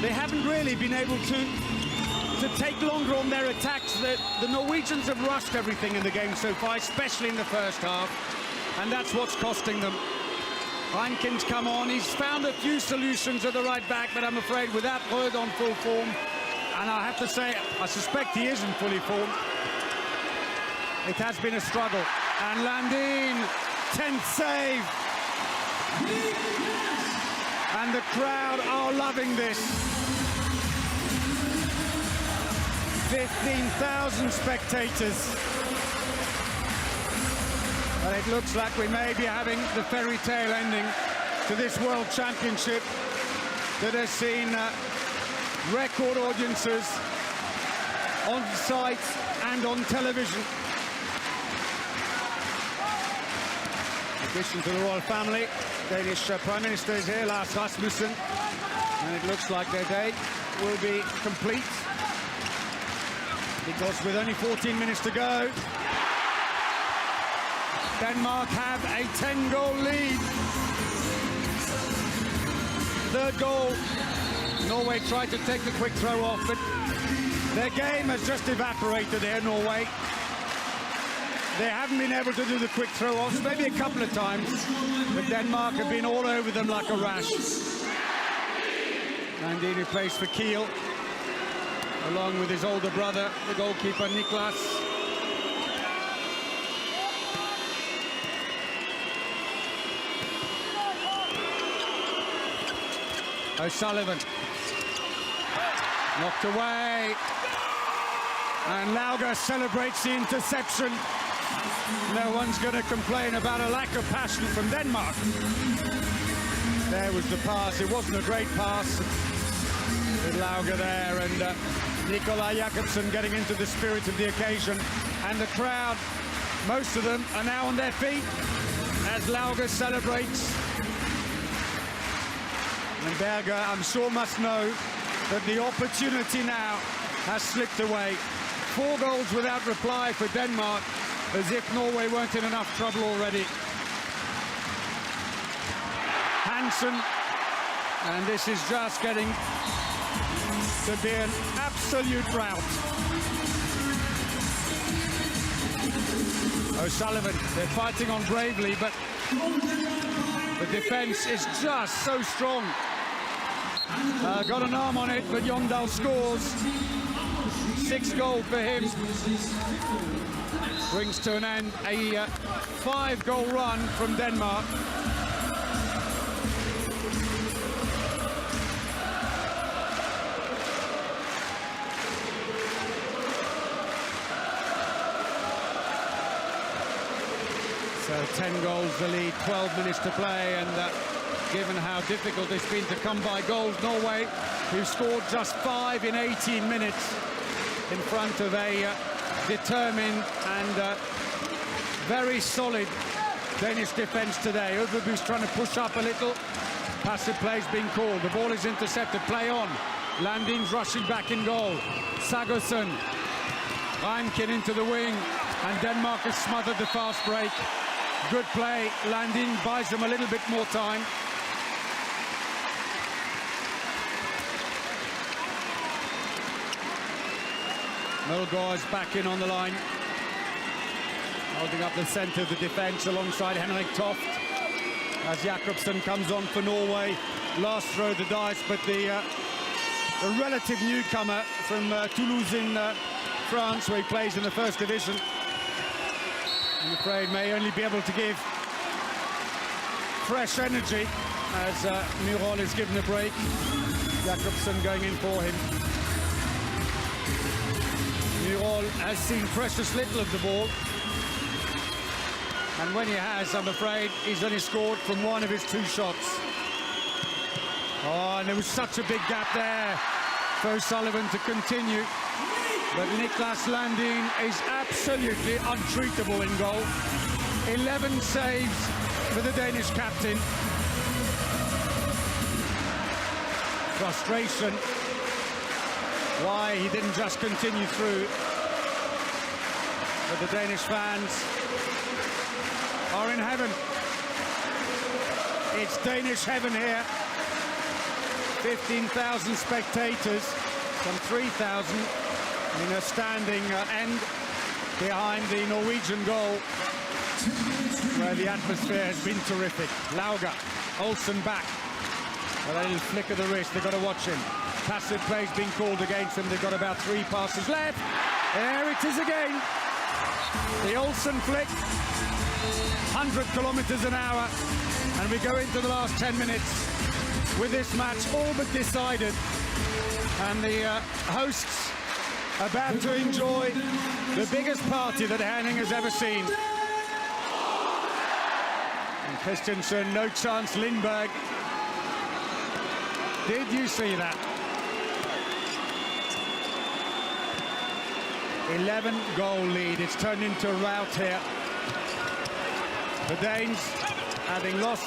they haven't really been able to take longer on their attacks. The Norwegians have rushed everything in the game so far, especially in the first half, and that's what's costing them. Heinken's come on, he's found a few solutions at the right back, but I'm afraid without Rød on full form, and I have to say, I suspect he isn't fully formed. It has been a struggle. And Landin, 10th save. And the crowd are loving this. 15,000 spectators. But it looks like we may be having the fairy tale ending to this World Championship that has seen record audiences on site and on television. In addition to the royal family, Danish Prime Minister is here, Lars Rasmussen, and it looks like their day will be complete, because with only 14 minutes to go, Denmark have a 10-goal lead. Third goal, Norway tried to take the quick throw off, but their game has just evaporated here, Norway. They haven't been able to do the quick throw-offs, maybe a couple of times, but Denmark have been all over them like a rash. Landin, who plays for Kiel, along with his older brother, the goalkeeper Niklas. O'Sullivan, knocked away, and Lauger celebrates the interception. No one's going to complain about a lack of passion from Denmark. There was the pass. It wasn't a great pass with Lauger there, and Nikolaj Jakobsen getting into the spirit of the occasion. And the crowd, most of them, are now on their feet as Lauger celebrates. And Berger, I'm sure, must know that the opportunity now has slipped away. 4 goals without reply for Denmark, as if Norway weren't in enough trouble already. Hansen, and this is just getting to be an absolute rout. O'Sullivan, they're fighting on bravely, but the defense is just so strong. Got an arm on it, but Jondal scores. 6th goal for him. Brings to an end a 5-goal run from Denmark. So 10 goals the lead, 12 minutes to play, and given how difficult it's been to come by goals, Norway, who scored just 5 in 18 minutes in front of a determined and very solid Danish defence today. Øvrebø's trying to push up a little. Passive play's being called. The ball is intercepted. Play on. Landin's rushing back in goal. Sagosen. Heinken into the wing. And Denmark has smothered the fast break. Good play. Landin buys them a little bit more time. Mulgaard is back in on the line, holding up the centre of the defence alongside Henrik Toft as Jakobsen comes on for Norway. Last throw of the dice, but the relative newcomer from Toulouse in France, where he plays in the first division, I'm afraid may only be able to give fresh energy as Myrhol is given a break. Jakobsen going in for him. Myrhol has seen precious little of the ball, and when he has, I'm afraid he's only scored from 1 of his 2 shots. Oh, and there was such a big gap there for O'Sullivan to continue, but Niklas Landin is absolutely untreatable in goal. 11 saves for the Danish captain. Frustration why he didn't just continue through. But the Danish fans are in heaven. It's Danish heaven here. 15,000 spectators, some 3,000 in a standing end behind the Norwegian goal, where the atmosphere has been terrific. Lauga, Olsen back. Well, a little flick of the wrist, they've got to watch him. Passive play's been called against him. They've got about 3 passes left. There it is again. The Olsen flick, 100 kilometers an hour. And we go into the last 10 minutes with this match all but decided. And the hosts about to enjoy the biggest party that Henning has ever seen. And Christensen, no chance, Lindberg. Did you see that? 11-goal lead. It's turned into a rout here. The Danes, having lost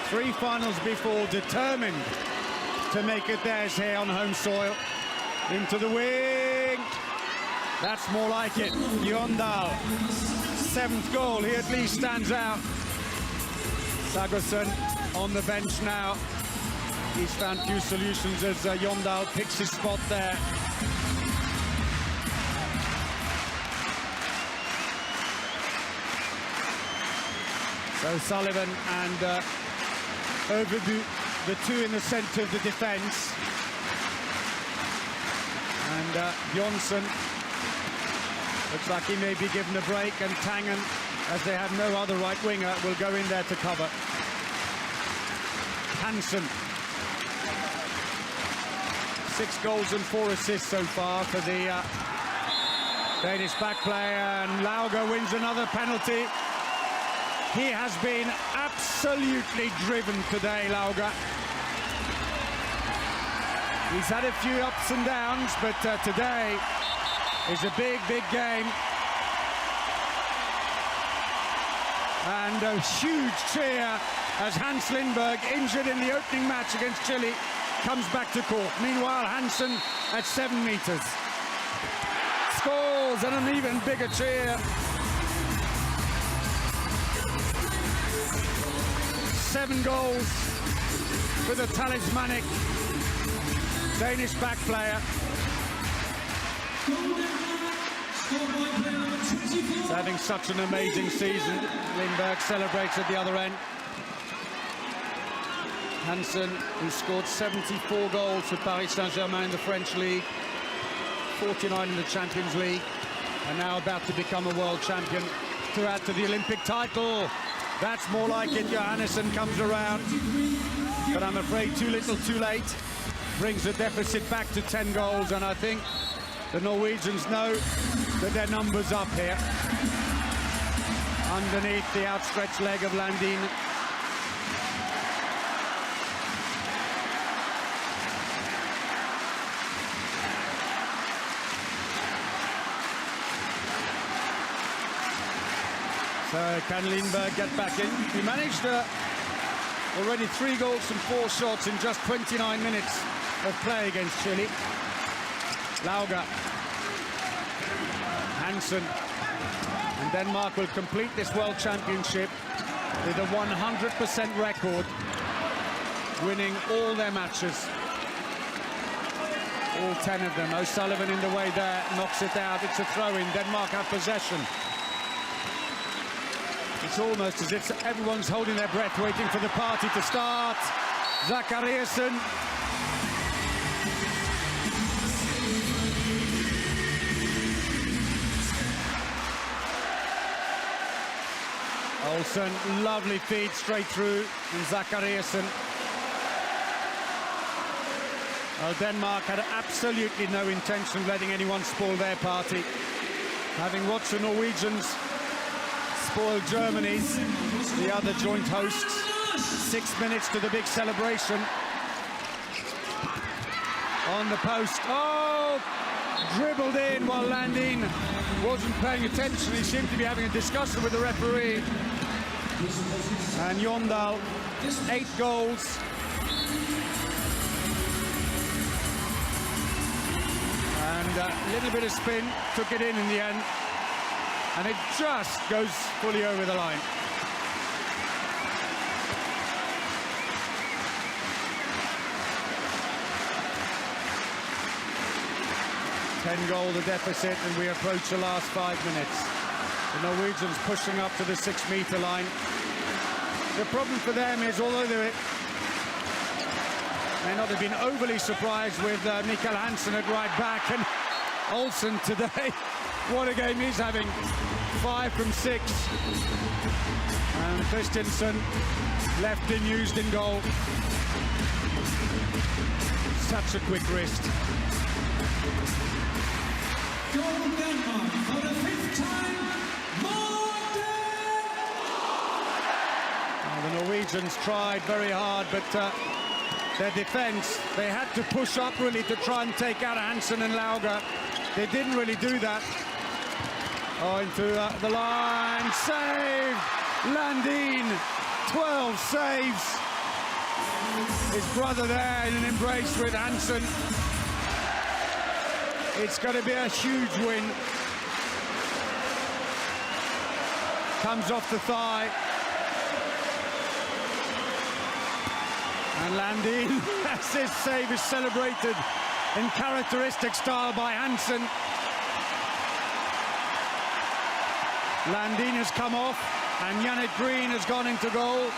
3 finals before, determined to make it theirs here on home soil. Into the wing. That's more like it. Jondal, 7th goal. He at least stands out. Sagosen on the bench now. He's found few solutions as Jondal picks his spot there. So Sullivan and Overbu, the 2 in the centre of the defence. And Jonsson looks like he may be given a break, and Tangen, as they have no other right winger, will go in there to cover. Hansen. 6 goals and 4 assists so far for the Danish back player, and Lauga wins another penalty. He has been absolutely driven today, Lauga. He's had a few ups and downs, but today is a big, big game. And a huge cheer as Hans Lindberg, injured in the opening match against Chile, comes back to court. Meanwhile, Hansen at 7 meters. Scores, and an even bigger cheer. 7 goals for the talismanic Danish back player. He's having such an amazing season. Lindberg celebrates at the other end. Hansen, who scored 74 goals for Paris Saint-Germain in the French League, 49 in the Champions League, and now about to become a world champion to add to the Olympic title. That's more like it. Johannesson comes around, but I'm afraid too little too late. Brings the deficit back to 10 goals, and I think the Norwegians know that their number's up here. Underneath the outstretched leg of Landin. So can Lindberg get back in? He managed already 3 goals from 4 shots in just 29 minutes of play against Chile. Lauga, Hansen, and Denmark will complete this World Championship with a 100% record, winning all their matches. All 10 of them. O'Sullivan in the way there, knocks it out. It's a throw-in. Denmark have possession. It's almost as if everyone's holding their breath, waiting for the party to start. Zachariasen. Olsen, lovely feed straight through, and Zachariasen. Well, Denmark had absolutely no intention of letting anyone spoil their party. Having watched the Norwegians spoil Germany's, the other joint hosts. 6 minutes to the big celebration. On the post. Oh! Dribbled in while Landin wasn't paying attention. He seemed to be having a discussion with the referee. And Jondal, 8 goals. And a little bit of spin, took it in the end. And it just goes fully over the line. 10-goal the deficit, and we approach the last 5 minutes. The Norwegians pushing up to the 6-meter line. The problem for them is, although they may not have been overly surprised with Mikkel Hansen at right back, and Olsen today, what a game he's having. 5 from 6. And Christensen left unused in goal. Such a quick wrist. Goal Denmark for the 5th time. The Norwegians tried very hard, but their defence, they had to push up really to try and take out Hansen and Lauger. They didn't really do that. Oh, into the line, save! Landin, 12 saves. His brother there in an embrace with Hansen. It's going to be a huge win. Comes off the thigh. And Landin, as his save is celebrated in characteristic style by Hansen. Landin has come off, and Yannick Green has gone into goal.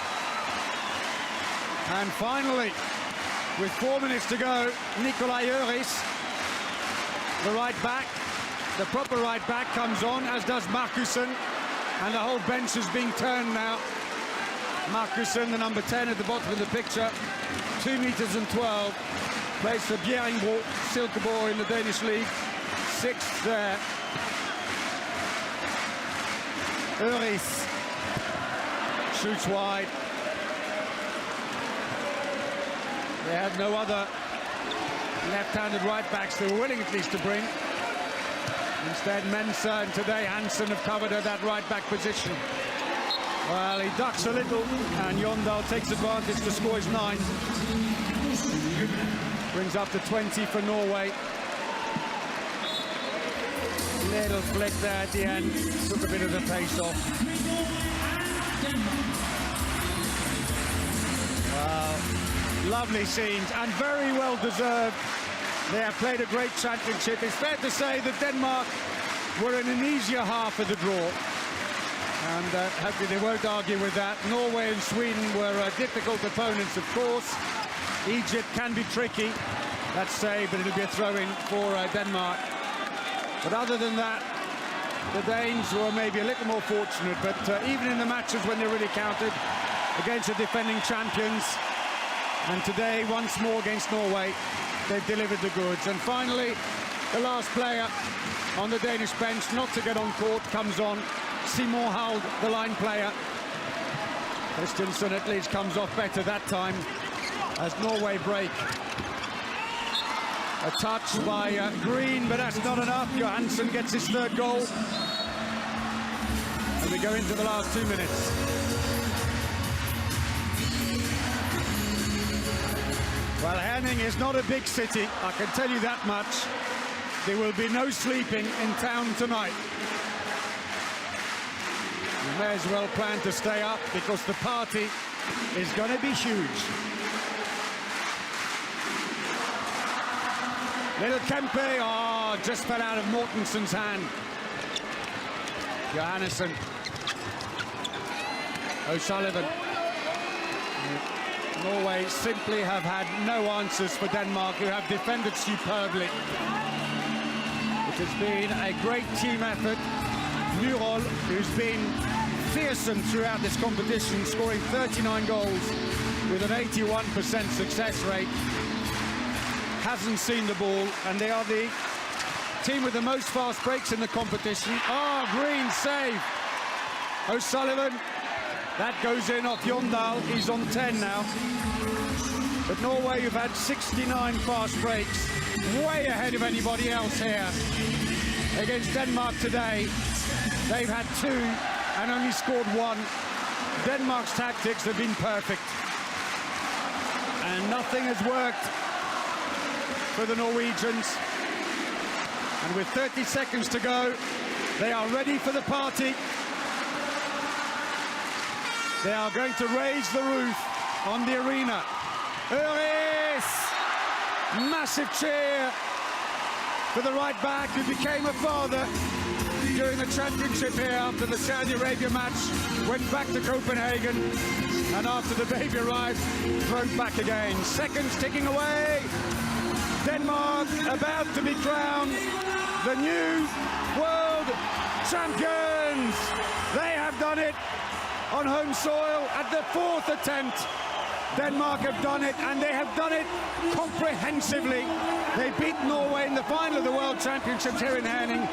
And finally, with 4 minutes to go, Nikolai Öris, the right back, the proper right back, comes on, as does Markussen, and the whole bench is being turned now. Markussen, the number 10 at the bottom of the picture, 2 meters and 12, plays for Bjerringbro, Silkeborg in the Danish league, 6th there. Öris shoots wide. They had no other left-handed right backs they were willing at least to bring. Instead, Mensah and today Hansen have covered at that right back position. Well, he ducks a little, and Jondal takes advantage to score his 9. Brings up to 20 for Norway. Little flick there at the end, took a bit of the pace off. Well, lovely scenes, and very well deserved. They have played a great championship. It's fair to say that Denmark were in an easier half of the draw. And hopefully they won't argue with that. Norway and Sweden were difficult opponents, of course. Egypt can be tricky. That's safe, but it'll be a throw-in for Denmark. But other than that, the Danes were maybe a little more fortunate. But even in the matches when they really counted against the defending champions, and today once more against Norway, they've delivered the goods. And finally, the last player on the Danish bench not to get on court comes on. Simon Hald, the line player. Christensen at least comes off better that time as Norway break. A touch by Green, but that's not enough. Johansson gets his 3rd goal. And we go into the last 2 minutes. Well, Herning is not a big city, I can tell you that much. There will be no sleeping in town tonight. You may as well plan to stay up because the party is going to be huge. Little Kempe, oh, just fell out of Mortensen's hand. Johannesson. O'Sullivan. Norway simply have had no answers for Denmark, who have defended superbly. It has been a great team effort. Murol, who's been fearsome throughout this competition, scoring 39 goals with an 81% success rate, hasn't seen the ball, and they are the team with the most fast breaks in the competition. Oh, Green save. O'Sullivan, that goes in off Jondal. He's on 10 now. But Norway have had 69 fast breaks, way ahead of anybody else here. Against Denmark today, they've had 2 and only scored 1. Denmark's tactics have been perfect. And nothing has worked for the Norwegians. And with 30 seconds to go, they are ready for the party. They are going to raise the roof on the arena. Öris! Massive cheer for the right back who became a father during the championship here after the Saudi Arabia match, went back to Copenhagen, and after the baby arrived, thrown back again. Seconds ticking away. Denmark about to be crowned the new world champions. They have done it on home soil at the 4th attempt. Denmark have done it, and they have done it comprehensively. They beat Norway in the final of the World Championships here in Herning.